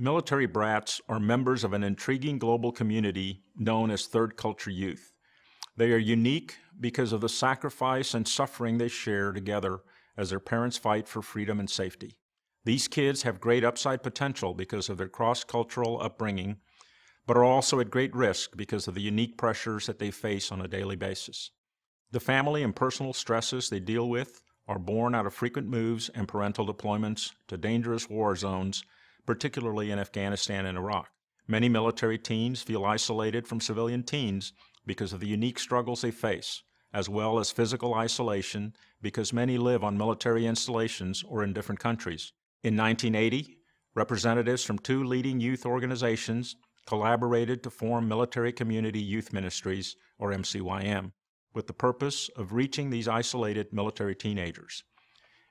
Military brats are members of an intriguing global community known as third culture youth. They are unique because of the sacrifice and suffering they share together as their parents fight for freedom and safety. These kids have great upside potential because of their cross-cultural upbringing, but are also at great risk because of the unique pressures that they face on a daily basis. The family and personal stresses they deal with are born out of frequent moves and parental deployments to dangerous war zones, particularly in Afghanistan and Iraq. Many military teens feel isolated from civilian teens because of the unique struggles they face, as well as physical isolation because many live on military installations or in different countries. In 1980, representatives from two leading youth organizations collaborated to form Military-Community-Youth-Ministries, or MCYM, with the purpose of reaching these isolated military teenagers.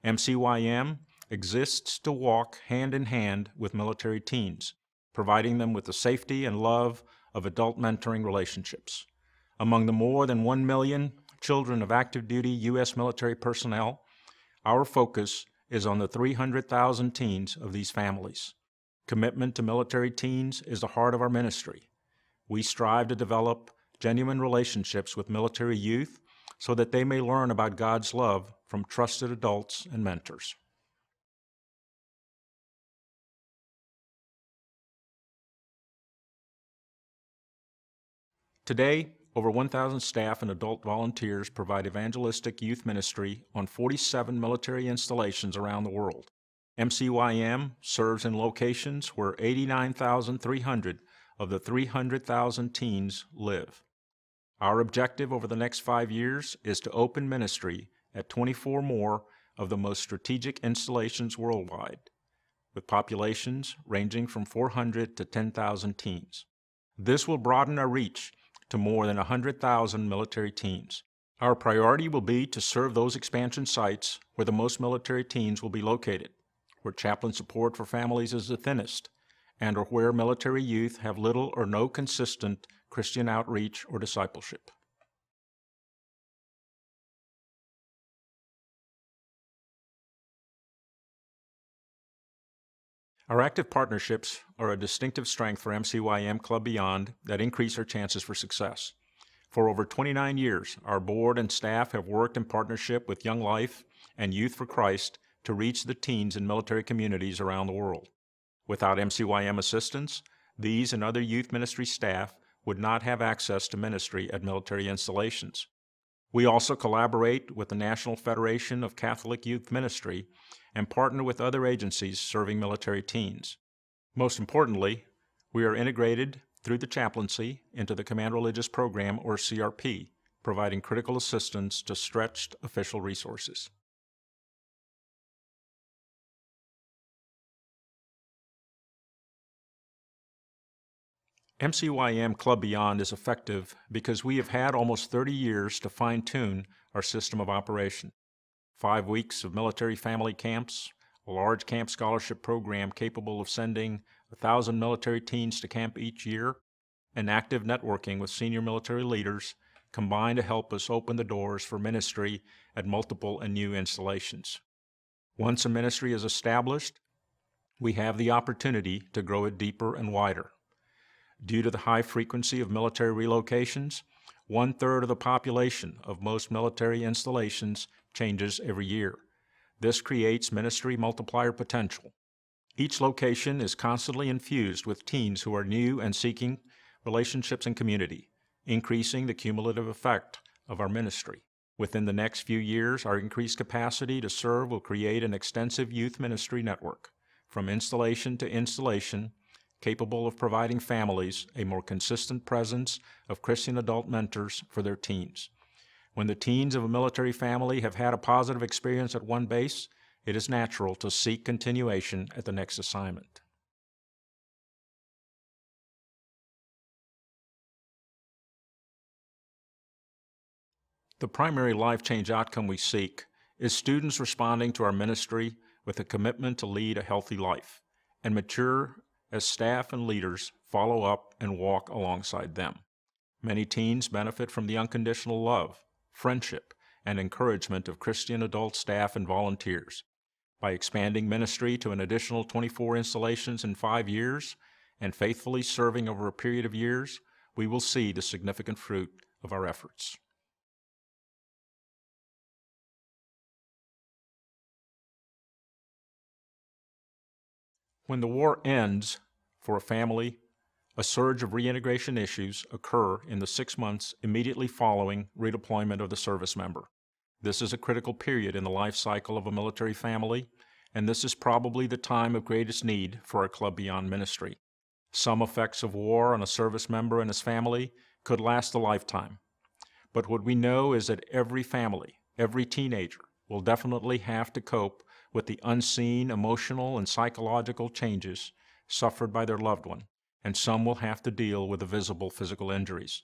MCYM exists to walk hand in hand with military teens, providing them with the safety and love of adult mentoring relationships. Among the more than 1 million children of active duty U.S. military personnel, our focus is on the 300,000 teens of these families. Commitment to military teens is the heart of our ministry. We strive to develop genuine relationships with military youth so that they may learn about God's love from trusted adults and mentors. Today, over 1,000 staff and adult volunteers provide evangelistic youth ministry on 47 military installations around the world. MCYM serves in locations where 89,300 of the 300,000 teens live. Our objective over the next 5 years is to open ministry at 24 more of the most strategic installations worldwide, with populations ranging from 400 to 10,000 teens. This will broaden our reach to more than 100,000 military teens. Our priority will be to serve those expansion sites where the most military teens will be located, where chaplain support for families is the thinnest, and or where military youth have little or no consistent Christian outreach or discipleship. Our active partnerships are a distinctive strength for MCYM Club Beyond that increase our chances for success. For over 29 years, our board and staff have worked in partnership with Young Life and Youth for Christ to reach the teens in military communities around the world. Without MCYM assistance, these and other youth ministry staff would not have access to ministry at military installations. We also collaborate with the National Federation of Catholic Youth Ministry and partner with other agencies serving military teens. Most importantly, we are integrated through the chaplaincy into the Command Religious Program, or CRP, providing critical assistance to stretched official resources. MCYM Club Beyond is effective because we have had almost 30 years to fine-tune our system of operation. 5 weeks of military family camps, a large camp scholarship program capable of sending 1,000 military teens to camp each year, and active networking with senior military leaders combine to help us open the doors for ministry at multiple and new installations. Once a ministry is established, we have the opportunity to grow it deeper and wider. Due to the high frequency of military relocations, 1/3 of the population of most military installations changes every year. This creates ministry multiplier potential. Each location is constantly infused with teens who are new and seeking relationships and community, increasing the cumulative effect of our ministry. Within the next few years, our increased capacity to serve will create an extensive youth ministry network, from installation to installation, capable of providing families a more consistent presence of Christian adult mentors for their teens. When the teens of a military family have had a positive experience at one base, it is natural to seek continuation at the next assignment. The primary life change outcome we seek is students responding to our ministry with a commitment to lead a healthy life and mature as staff and leaders follow up and walk alongside them. Many teens benefit from the unconditional love, friendship, and encouragement of Christian adult staff and volunteers. By expanding ministry to an additional 24 installations in 5 years and faithfully serving over a period of years, we will see the significant fruit of our efforts. When the war ends for a family, a surge of reintegration issues occur in the 6 months immediately following redeployment of the service member. This is a critical period in the life cycle of a military family, and this is probably the time of greatest need for our Club Beyond ministry. Some effects of war on a service member and his family could last a lifetime. But what we know is that every family, every teenager, will definitely have to cope with the unseen emotional and psychological changes suffered by their loved one, and some will have to deal with the visible physical injuries.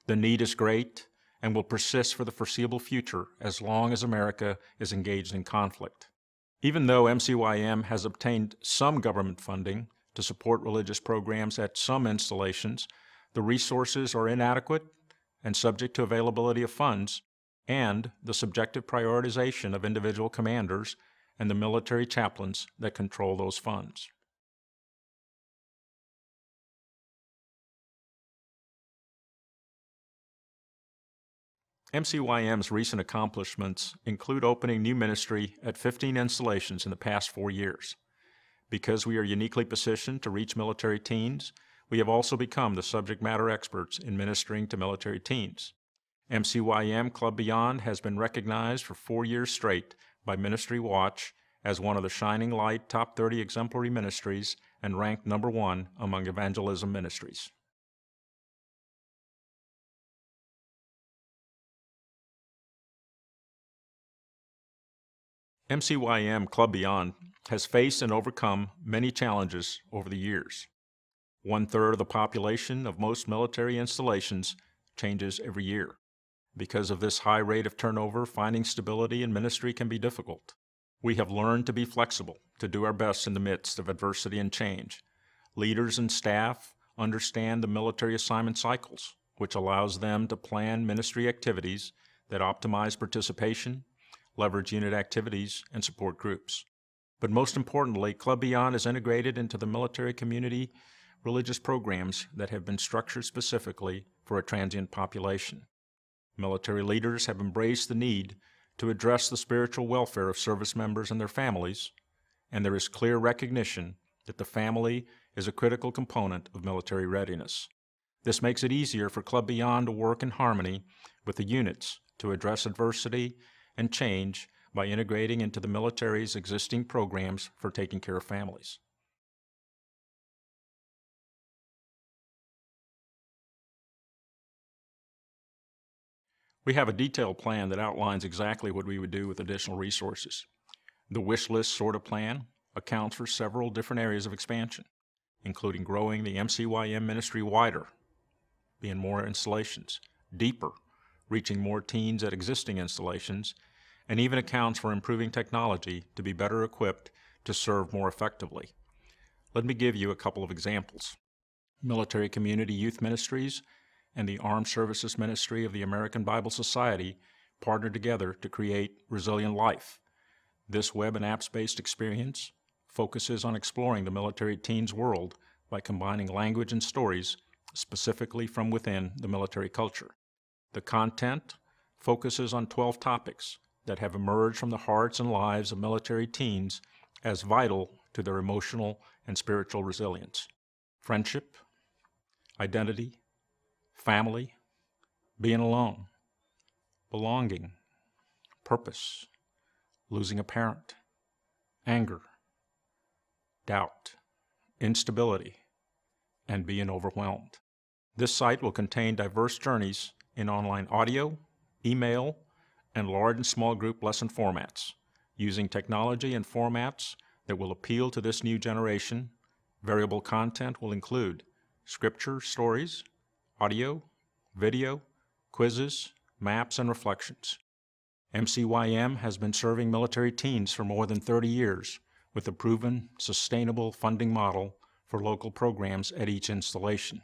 The need is great and will persist for the foreseeable future as long as America is engaged in conflict. Even though MCYM has obtained some government funding to support religious programs at some installations, the resources are inadequate and subject to availability of funds and the subjective prioritization of individual commanders and the military chaplains that control those funds. MCYM's recent accomplishments include opening new ministry at 15 installations in the past 4 years. Because we are uniquely positioned to reach military teens, we have also become the subject matter experts in ministering to military teens. MCYM Club Beyond has been recognized for 4 years straight by Ministry Watch as one of the Shining Light Top 30 exemplary ministries and ranked number 1 among evangelism ministries. MCYM Club Beyond has faced and overcome many challenges over the years. 1/3 of the population of most military installations changes every year. Because of this high rate of turnover, finding stability in ministry can be difficult. We have learned to be flexible, to do our best in the midst of adversity and change. Leaders and staff understand the military assignment cycles, which allows them to plan ministry activities that optimize participation, leverage unit activities, and support groups. But most importantly, Club Beyond is integrated into the military community religious programs that have been structured specifically for a transient population. Military leaders have embraced the need to address the spiritual welfare of service members and their families, and there is clear recognition that the family is a critical component of military readiness. This makes it easier for Club Beyond to work in harmony with the units to address adversity and change by integrating into the military's existing programs for taking care of families. We have a detailed plan that outlines exactly what we would do with additional resources. The wish list sort of plan accounts for several different areas of expansion, including growing the MCYM ministry wider, being more installations, deeper, reaching more teens at existing installations, and even accounts for improving technology to be better equipped to serve more effectively. Let me give you a couple of examples. Military-Community-Youth-Ministries and the Armed Services Ministry of the American Bible Society partnered together to create Resilient Life. This web and apps-based experience focuses on exploring the military teens world by combining language and stories specifically from within the military culture. The content focuses on 12 topics that have emerged from the hearts and lives of military teens as vital to their emotional and spiritual resilience: friendship, identity, family, being alone, belonging, purpose, losing a parent, anger, doubt, instability, and being overwhelmed. This site will contain diverse journeys in online audio, email, and large and small group lesson formats. Using technology and formats that will appeal to this new generation, variable content will include scripture stories, audio, video, quizzes, maps, and reflections. MCYM has been serving military teens for more than 30 years with a proven, sustainable funding model for local programs at each installation.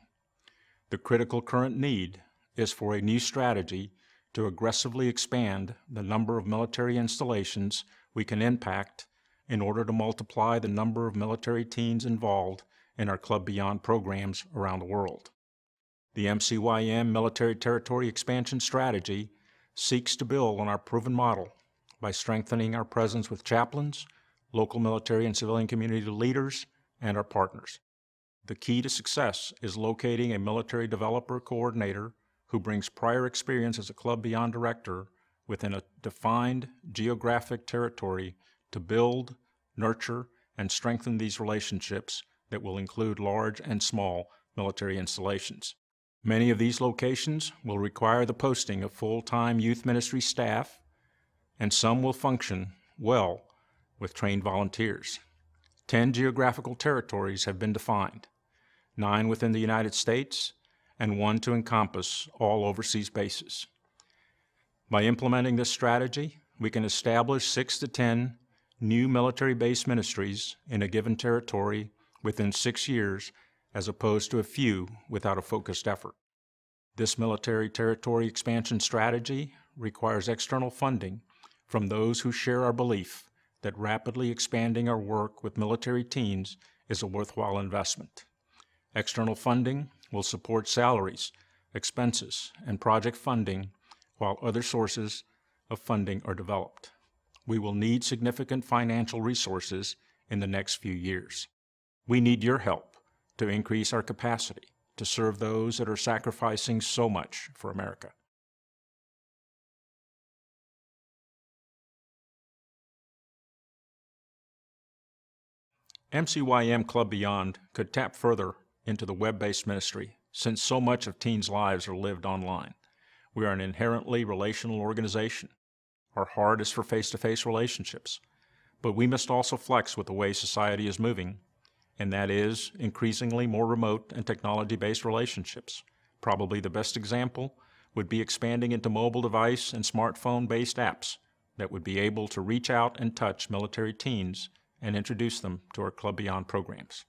The critical current need is for a new strategy to aggressively expand the number of military installations we can impact in order to multiply the number of military teens involved in our Club Beyond programs around the world. The MCYM Military Territory Expansion Strategy seeks to build on our proven model by strengthening our presence with chaplains, local military and civilian community leaders, and our partners. The key to success is locating a military developer coordinator who brings prior experience as a Club Beyond director within a defined geographic territory to build, nurture, and strengthen these relationships that will include large and small military installations. Many of these locations will require the posting of full-time youth ministry staff, and some will function well with trained volunteers. 10 geographical territories have been defined, 9 within the United States, and 1 to encompass all overseas bases. By implementing this strategy, we can establish 6 to 10 new military-based ministries in a given territory within 6 years, as opposed to a few without a focused effort. This military territory expansion strategy requires external funding from those who share our belief that rapidly expanding our work with military teens is a worthwhile investment. External funding will support salaries, expenses, and project funding while other sources of funding are developed. We will need significant financial resources in the next few years. We need your help to increase our capacity to serve those that are sacrificing so much for America. MCYM Club Beyond could tap further into the web-based ministry since so much of teens' lives are lived online. We are an inherently relational organization. Our heart is for face-to-face relationships, but we must also flex with the way society is moving, and that is increasingly more remote and technology-based relationships. Probably the best example would be expanding into mobile device and smartphone-based apps that would be able to reach out and touch military teens and introduce them to our Club Beyond programs.